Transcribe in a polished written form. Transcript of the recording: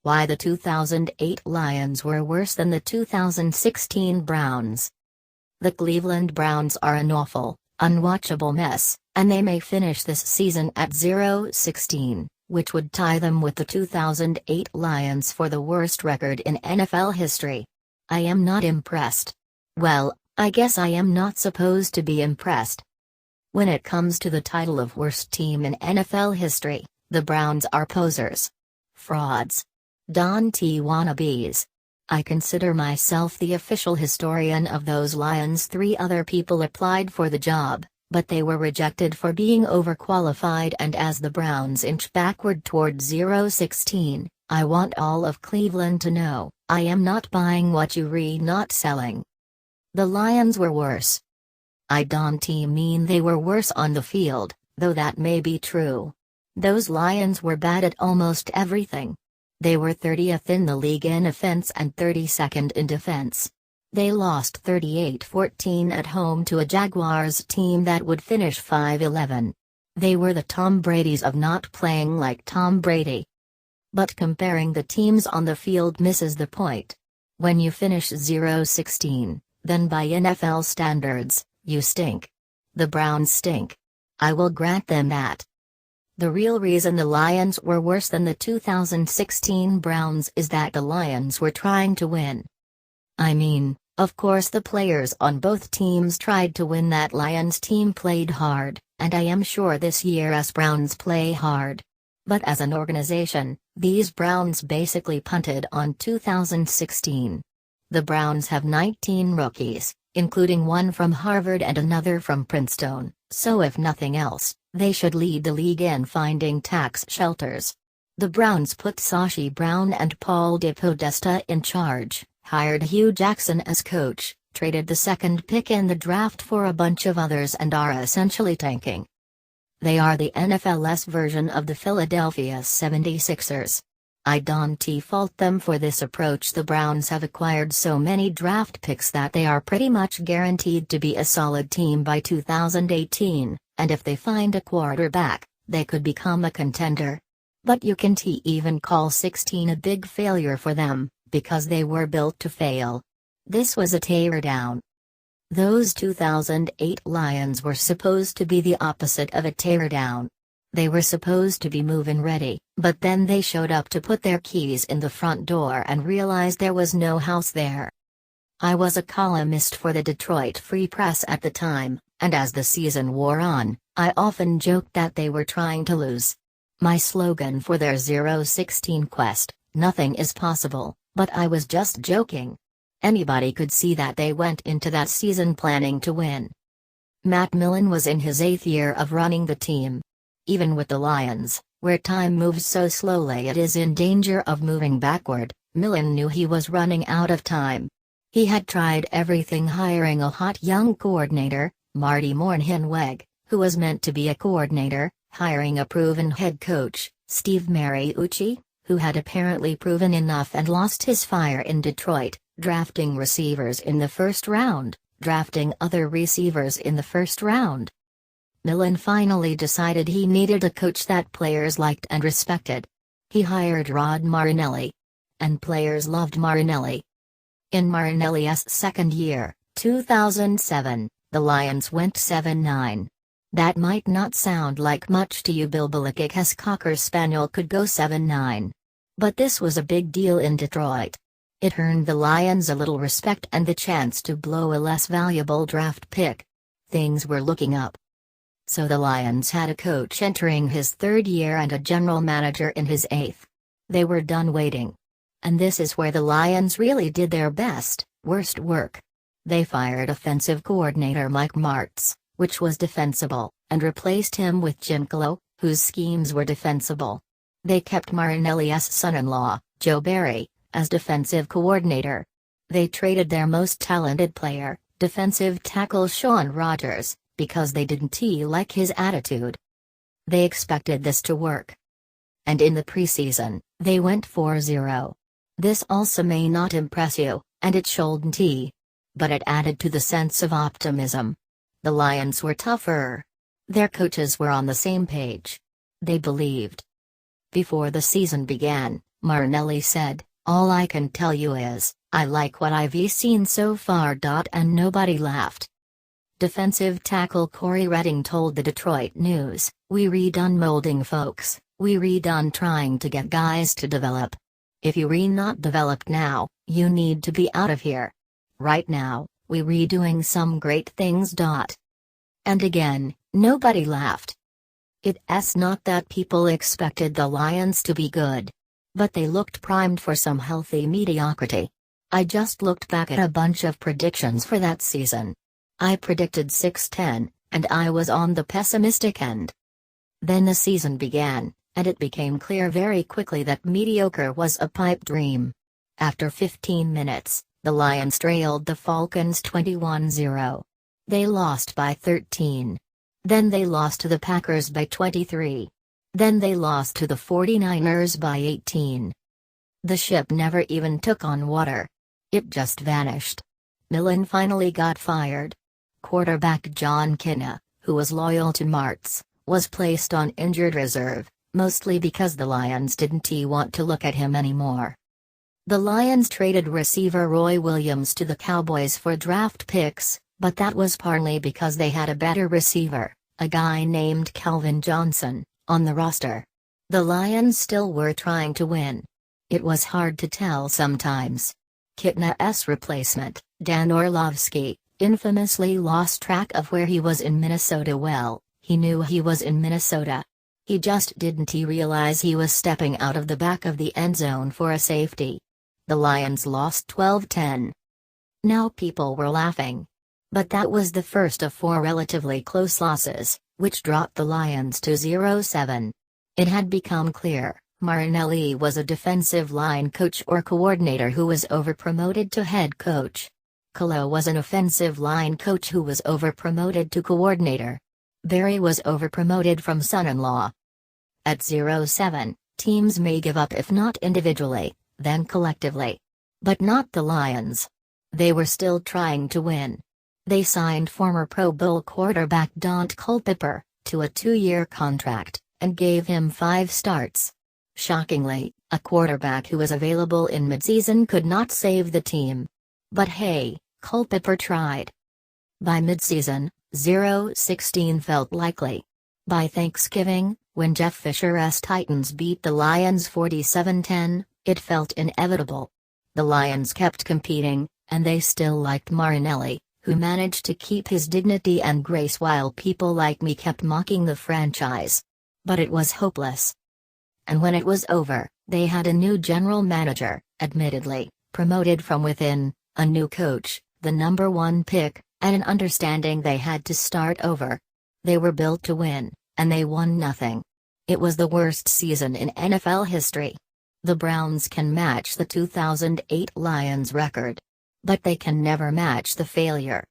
Why the 2008 Lions were worse than the 2016 Browns. The Cleveland Browns are an awful, unwatchable mess, and they may finish this season at 0-16, which would tie them with the 2008 Lions for the worst record in NFL history. I am not impressed. Well, I guess I am not supposed to be impressed. When it comes to the title of worst team in NFL history, the Browns are posers. Frauds. Don T. wannabes. I consider myself the official historian of those Lions. 3 other people applied for the job, but they were rejected for being overqualified, and as the Browns inch backward toward 0-16, I want all of Cleveland to know, I am not buying what you read, not selling. The Lions were worse. I don't mean they were worse on the field, though that may be true. Those Lions were bad at almost everything. They were 30th in the league in offense and 32nd in defense. They lost 38-14 at home to a Jaguars team that would finish 5-11. They were the Tom Bradys of not playing like Tom Brady. But comparing the teams on the field misses the point. When you finish 0-16, then by NFL standards, you stink. The Browns stink. I will grant them that. The real reason the Lions were worse than the 2016 Browns is that the Lions were trying to win. I mean, of course the players on both teams tried to win. That Lions team played hard, and I am sure this year's Browns play hard. But as an organization, these Browns basically punted on 2016. The Browns have 19 rookies, including one from Harvard and another from Princeton, so if nothing else, they should lead the league in finding tax shelters. The Browns put Sashi Brown and Paul DePodesta in charge, hired Hugh Jackson as coach, traded the 2nd pick in the draft for a bunch of others, and are essentially tanking. They are the NFL's version of the Philadelphia 76ers. I don't fault them for this approach. The Browns have acquired so many draft picks that they are pretty much guaranteed to be a solid team by 2018, and if they find a quarterback, they could become a contender. But you can't even call 16 a big failure for them, because they were built to fail. This was a teardown. Those 2008 Lions were supposed to be the opposite of a teardown. They were supposed to be move-in ready, but then they showed up to put their keys in the front door and realized there was no house there. I was a columnist for the Detroit Free Press at the time, and as the season wore on, I often joked that they were trying to lose. My slogan for their 0-16 quest, "Nothing is possible," but I was just joking. Anybody could see that they went into that season planning to win. Matt Millen was in his 8th year of running the team. Even with the Lions, where time moves so slowly it is in danger of moving backward, Millen knew he was running out of time. He had tried everything, hiring a hot young coordinator, Marty Mornhinweg, who was meant to be a coordinator, hiring a proven head coach, Steve Mariucci, who had apparently proven enough and lost his fire in Detroit, drafting receivers in the 1st round, drafting other receivers in the 1st round. Millen finally decided he needed a coach that players liked and respected. He hired Rod Marinelli. And players loved Marinelli. In Marinelli's 2nd year, 2007, the Lions went 7-9. That might not sound like much to you. Bill Belichick's Cocker Spaniel could go 7-9. But this was a big deal in Detroit. It earned the Lions a little respect and the chance to blow a less valuable draft pick. Things were looking up. So the Lions had a coach entering his 3rd year and a general manager in his 8th. They were done waiting. And this is where the Lions really did their worst work. They fired offensive coordinator Mike Martz, which was defensible, and replaced him with Jim Calo, whose schemes were defensible. They kept Marinelli's son-in-law, Joe Barry, as defensive coordinator. They traded their most talented player, defensive tackle Shawn Rogers, because they didn't like his attitude. They expected this to work. And in the preseason, they went 4-0. This also may not impress you, and it shouldn't. But it added to the sense of optimism. The Lions were tougher. Their coaches were on the same page. They believed. Before the season began, Marinelli said, "All I can tell you is, I like what I've seen so far." And nobody laughed. Defensive tackle Corey Redding told the Detroit News, "We redone molding folks, we redone trying to get guys to develop. If you not developed now, you need to be out of here. Right now, we redoing some great things." And again, nobody laughed. It's not that people expected the Lions to be good. But they looked primed for some healthy mediocrity. I just looked back at a bunch of predictions for that season. I predicted 6-10, and I was on the pessimistic end. Then the season began, and it became clear very quickly that mediocre was a pipe dream. After 15 minutes, the Lions trailed the Falcons 21-0. They lost by 13. Then they lost to the Packers by 23. Then they lost to the 49ers by 18. The ship never even took on water. It just vanished. Millen finally got fired. Quarterback John Kinna, who was loyal to Martz, was placed on injured reserve, mostly because the Lions didn't want to look at him anymore. The Lions traded receiver Roy Williams to the Cowboys for draft picks, but that was partly because they had a better receiver, a guy named Calvin Johnson, on the roster. The Lions still were trying to win. It was hard to tell sometimes. Kitna's replacement, Dan Orlovsky, infamously lost track of where he was in Minnesota. Well, he knew he was in Minnesota. He just didn't realize he was stepping out of the back of the end zone for a safety. The Lions lost 12-10. Now people were laughing. But that was the first of 4 relatively close losses, which dropped the Lions to 0-7. It had become clear, Marinelli was a defensive line coach or coordinator who was overpromoted to head coach. Kalo was an offensive line coach who was overpromoted to coordinator. Barry was overpromoted from son-in-law. At 0-7, teams may give up if not individually, then collectively. But not the Lions. They were still trying to win. They signed former Pro Bowl quarterback Don Culpepper to a 2-year contract, and gave him 5 starts. Shockingly, a quarterback who was available in midseason could not save the team. But hey, Culpepper tried. By midseason, 0-16 felt likely. By Thanksgiving, when Jeff Fisher's Titans beat the Lions 47-10, it felt inevitable. The Lions kept competing, and they still liked Marinelli, who managed to keep his dignity and grace while people like me kept mocking the franchise. But it was hopeless. And when it was over, they had a new general manager, admittedly, promoted from within, a new coach, the number 1 pick, and an understanding they had to start over. They were built to win, and they won nothing. It was the worst season in NFL history. The Browns can match the 2008 Lions record. But they can never match the failure.